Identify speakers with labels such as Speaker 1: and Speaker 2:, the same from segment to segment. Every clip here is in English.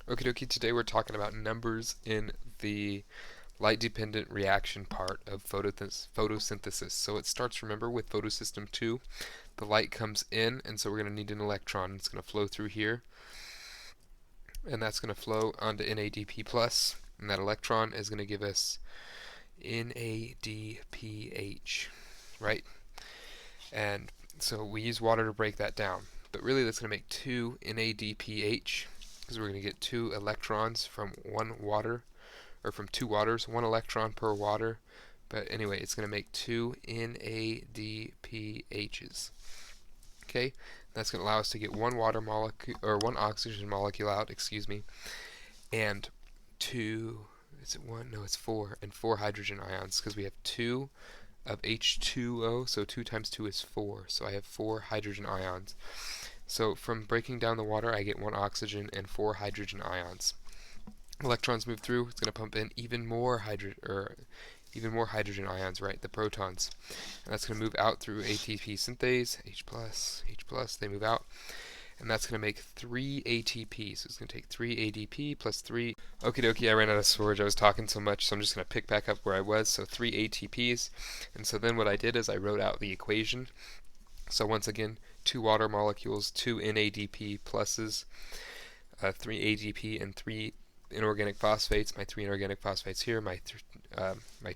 Speaker 1: Okie dokie, today we're talking about numbers in the light-dependent reaction part of photosynthesis. So it starts, remember, with photosystem 2. The light comes in, and so we're going to need an electron. It's going to flow through here, and that's going to flow onto NADP+, and that electron is going to give us NADPH, right? And so we use water to break that down. But really that's going to make 2 NADPH, because we're going to get 2 electrons from one water, or from 2 waters, 1 electron per water. But anyway, it's going to make 2 NADPHs. Okay, that's going to allow us to get one water molecule, or one oxygen molecule out, excuse me, and two, is it one? No, it's 4, and 4 hydrogen ions, because we have 2 of H2O, so 2 times 2 is 4, so I have 4 hydrogen ions. So from breaking down the water, I get 1 oxygen and 4 hydrogen ions. Electrons move through, it's going to pump in even more hydrogen ions, right, the protons. And that's going to move out through ATP synthase, H+, they move out. And that's going to make 3 ATP. So it's going to take 3 ADP plus 3. Okie dokie, I ran out of storage. I was talking so much, so I'm just going to pick back up where I was. So 3 ATPs. And so then what I did is I wrote out the equation. So once again, 2 water molecules, 2 NADP pluses, 3 ADP, and 3 inorganic phosphates. My 3 inorganic phosphates here, my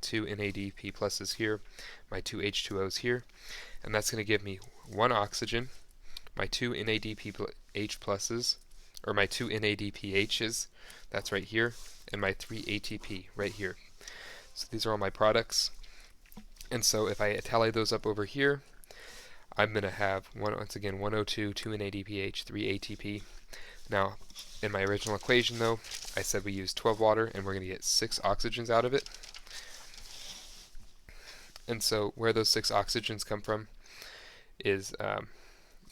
Speaker 1: 2 NADP pluses here, my 2 H2Os here. And that's going to give me 1 oxygen, my 2 NADPH pluses, or my 2 NADPHs, that's right here, and my 3 ATP right here. So these are all my products. And so if I tally those up over here, I'm going to have, once again, 1O2, 2 NADPH, 3 ATP. Now, in my original equation, though, I said we use 12 water, and we're going to get 6 oxygens out of it. And so where those 6 oxygens come from is,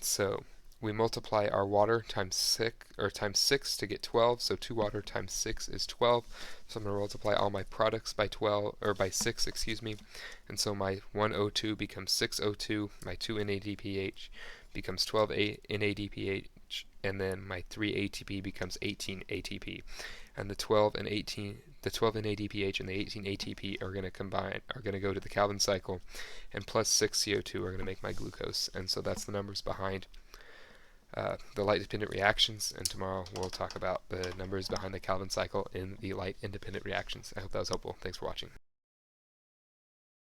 Speaker 1: so we multiply our water times 6 to get 12. So 2 water times 6 is 12. So I'm going to multiply all my products by 12, or by 6, excuse me. And so my 1O2 becomes 6O2. My 2 NADPH becomes 12 NADPH, and then my 3 ATP becomes 18 ATP. And the 12 NADPH and the 18 ATP are going to combine, are going to go to the Calvin cycle, and plus 6 CO2 are going to make my glucose. And so that's the numbers behind the light-dependent reactions, and tomorrow we'll talk about the numbers behind the Calvin cycle in the light-independent reactions. I hope that was helpful. Thanks for watching.